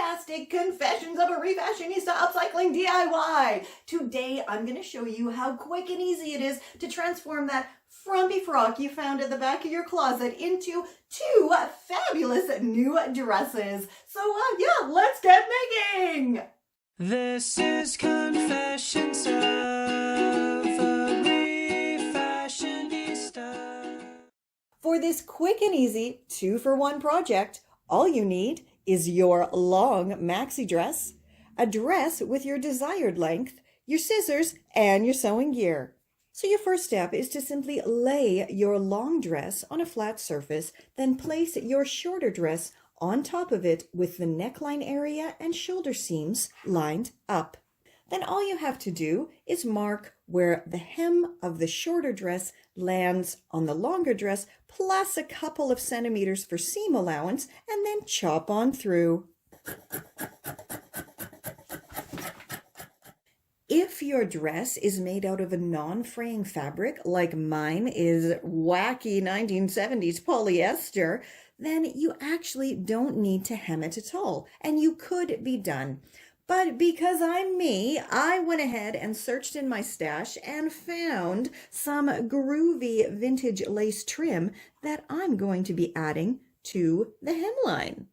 fantastic Confessions of a Refashionista Upcycling DIY. Today I'm going to show you how quick and easy it is to transform that frumpy frock you found at the back of your closet into two fabulous new dresses. So yeah, let's get making! This is Confessions of a Refashionista. For this quick and easy 2-for-1 project, all you need is your long maxi dress, a dress with your desired length, your scissors, and your sewing gear. So your first step is to simply lay your long dress on a flat surface, then place your shorter dress on top of it with the neckline area and shoulder seams lined up. Then all you have to do is mark where the hem of the shorter dress lands on the longer dress, plus a couple of centimeters for seam allowance, and then chop on through. If your dress is made out of a non-fraying fabric, like mine is wacky 1970s polyester, then you actually don't need to hem it at all, and you could be done. But because I'm me, I went ahead and searched in my stash and found some groovy vintage lace trim that I'm going to be adding to the hemline.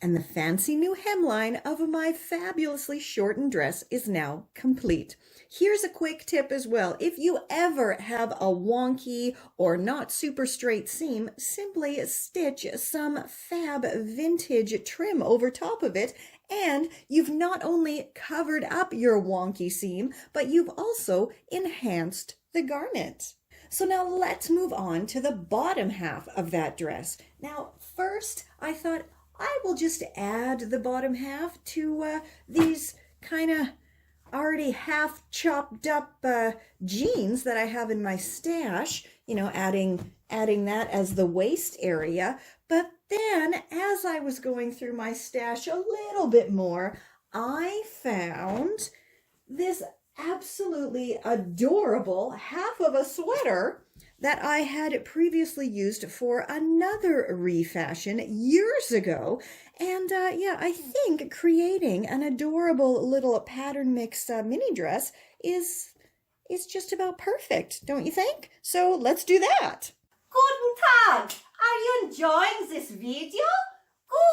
And the fancy new hemline of my fabulously shortened dress is now complete. Here's a quick tip as well. If you ever have a wonky or not super straight seam, simply stitch some fab vintage trim over top of it, and you've not only covered up your wonky seam, but you've also enhanced the garment. So now let's move on to the bottom half of that dress. Now, first, I thought I will just add the bottom half to these kind of already half chopped up jeans that I have in my stash, you know, adding that as the waist area. But then as I was going through my stash a little bit more, I found this absolutely adorable half of a sweater that I had previously used for another refashion years ago. And yeah, I think creating an adorable little pattern mix mini dress is just about perfect, don't you think? So let's do that. Guten Tag! Are you enjoying this video?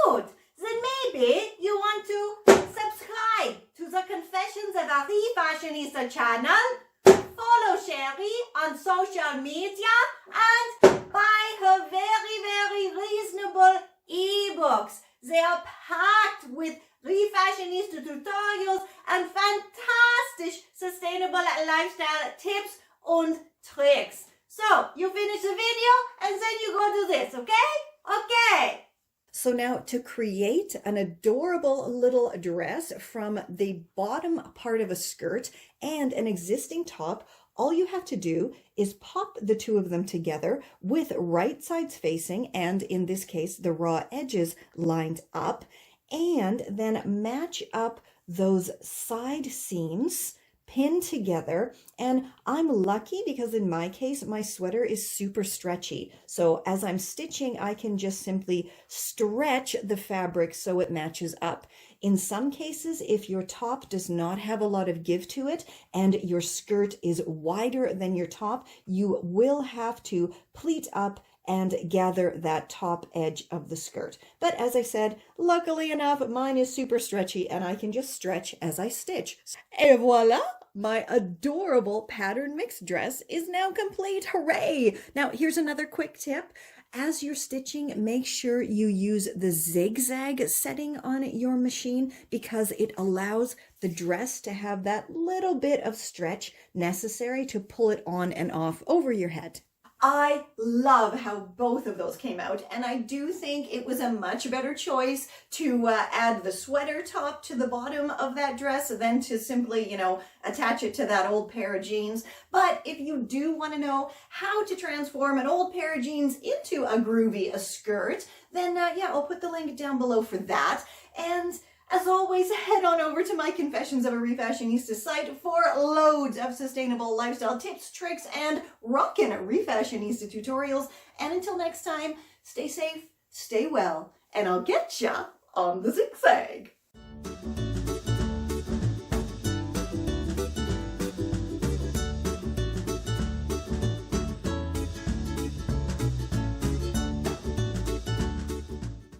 Good! Then maybe you want to subscribe to the Confessions of a Refashionista channel, follow Sherry on social media, and buy her very reasonable ebooks. They are packed with Refashionista tutorials and fantastic sustainable lifestyle tips and tricks. So, you finish the video and then you go do this, okay? Okay. So now to create an adorable little dress from the bottom part of a skirt and an existing top, all you have to do is pop the two of them together with right sides facing, and in this case, the raw edges lined up, and then match up those side seams pinned together. And I'm lucky because in my case, my sweater is super stretchy. So as I'm stitching, I can just simply stretch the fabric so it matches up. In some cases, if your top does not have a lot of give to it and your skirt is wider than your top, you will have to pleat up and gather that top edge of the skirt. But as I said, luckily enough, mine is super stretchy and I can just stretch as I stitch. Et voila! My adorable pattern mixed dress is now complete. Hooray! Now, here's another quick tip. As you're stitching, make sure you use the zigzag setting on your machine because it allows the dress to have that little bit of stretch necessary to pull it on and off over your head. I love how both of those came out, and I do think it was a much better choice to add the sweater top to the bottom of that dress than to simply, attach it to that old pair of jeans. But if you do want to know how to transform an old pair of jeans into a groovy skirt, then yeah, I'll put the link down below for that. And as always, head on over to my Confessions of a Refashionista site for loads of sustainable lifestyle tips, tricks, and rockin' Refashionista tutorials. And until next time, stay safe, stay well, and I'll get ya on the zigzag.